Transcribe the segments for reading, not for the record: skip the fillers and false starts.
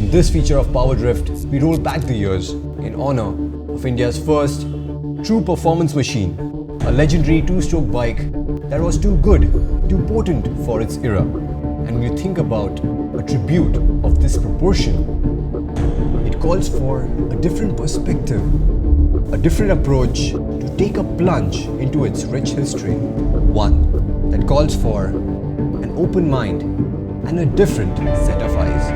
In this feature of PowerDrift, we roll back the years in honor of India's first true performance machine, a legendary two-stroke bike that was too good, too potent for its era. And when you think about a tribute of this proportion, it calls for a different perspective, a different approach to take a plunge into its rich history. One that calls for an open mind and a different set of eyes.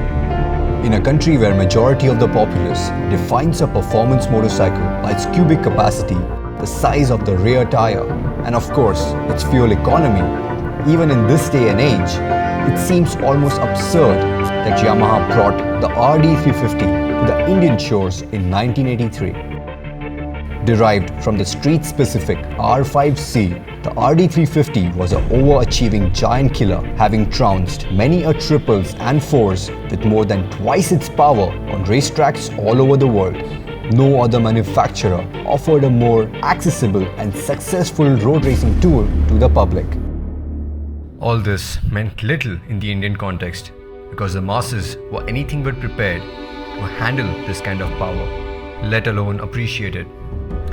In a country where majority of the populace defines a performance motorcycle by its cubic capacity, the size of the rear tire, and of course its fuel economy, even in this day and age, it seems almost absurd that Yamaha brought the RD350 to the Indian shores in 1983. Derived from the street-specific R5C, the RD350 was an overachieving giant killer, having trounced many a triples and fours with more than twice its power on racetracks all over the world. No other manufacturer offered a more accessible and successful road racing tool to the public. All this meant little in the Indian context because the masses were anything but prepared to handle this kind of power, let alone appreciate it.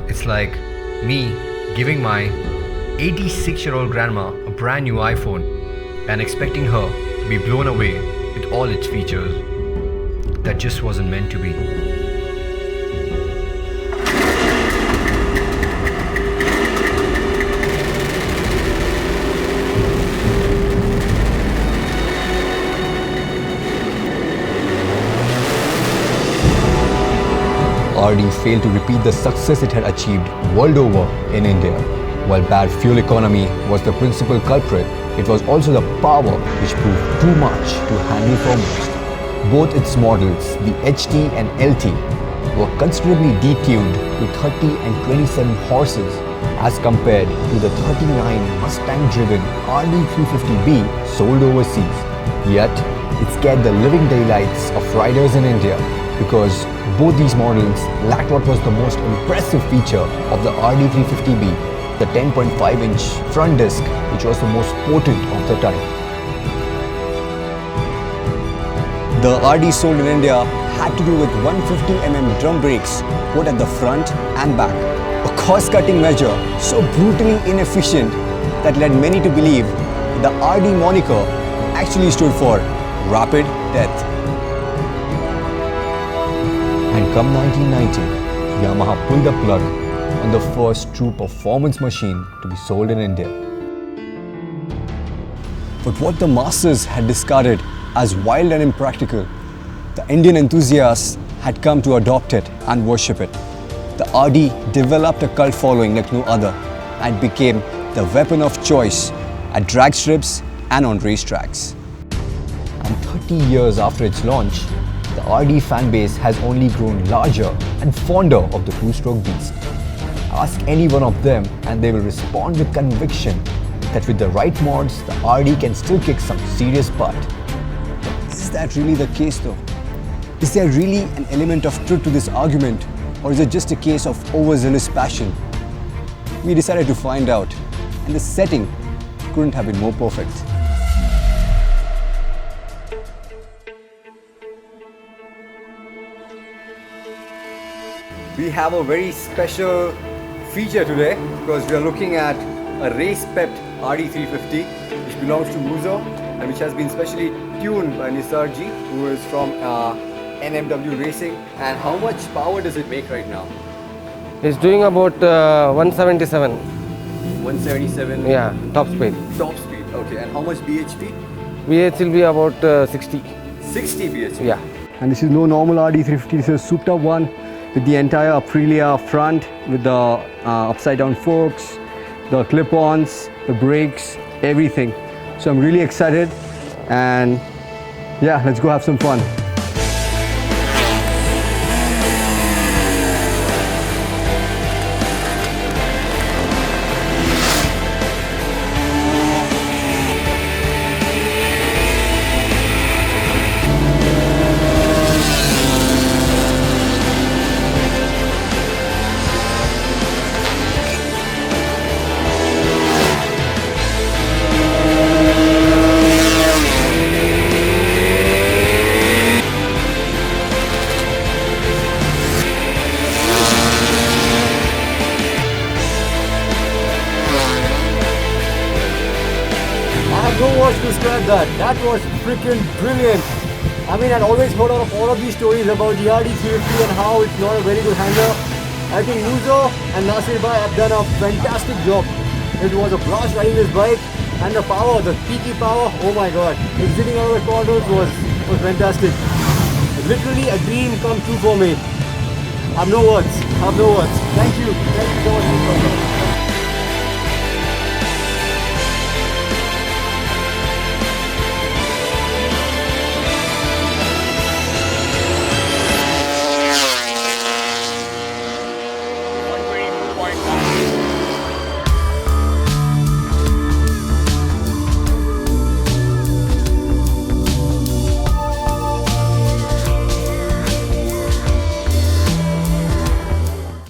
It's like me giving my 86-year-old grandma a brand new iPhone and expecting her to be blown away with all its features. That just wasn't meant to be. RD failed to repeat the success it had achieved world over in India. While bad fuel economy was the principal culprit, it was also the power which proved too much to handle for most. Both its models, the HT and LT, were considerably detuned to 30 and 27 horses as compared to the 39 Mustang-driven RD350B sold overseas. Yet, it scared the living daylights of riders in India because both these models lacked what was the most impressive feature of the RD350B, the 10.5-inch front disc, which was the most potent of the time. The RD sold in India had to do with 150mm drum brakes put at the front and back, a cost-cutting measure so brutally inefficient that led many to believe the RD moniker actually stood for rapid death. And come 1990, Yamaha pulled the plug on the first true performance machine to be sold in India. But what the masses had discarded as wild and impractical, the Indian enthusiasts had come to adopt it and worship it. The RD developed a cult following like no other and became the weapon of choice at drag strips and on racetracks. And 30 years after its launch, the RD fanbase has only grown larger and fonder of the two-stroke beast. Ask any one of them and they will respond with conviction that with the right mods, the RD can still kick some serious butt. Is that really the case though? Is there really an element of truth to this argument, or is it just a case of overzealous passion? We decided to find out, and the setting couldn't have been more perfect. We have a very special feature today because we are looking at a race-pepped RD350 which belongs to Muzo and which has been specially tuned by Nisarji, who is from NMW Racing. And how much power does it make right now? It's doing about 177. 177? Yeah, top speed. Top speed, okay. And how much BHP? VH will be about 60. 60 BHP? Yeah. And this is no normal RD350, this is a souped up one with the entire Aprilia front, with the upside down forks, the clip-ons, the brakes, everything. So I'm really excited, and yeah, let's go have some fun. That was freaking brilliant. I mean, I'd always heard of all of these stories about the RD350 and how it's not a very good handler. I think Nuzo and Nasir Bhai have done a fantastic job. It was a blast riding this bike, and the power, the peaky power, oh my god. Exiting out of the corners was fantastic. Literally a dream come true for me. I have no words. Thank you so much.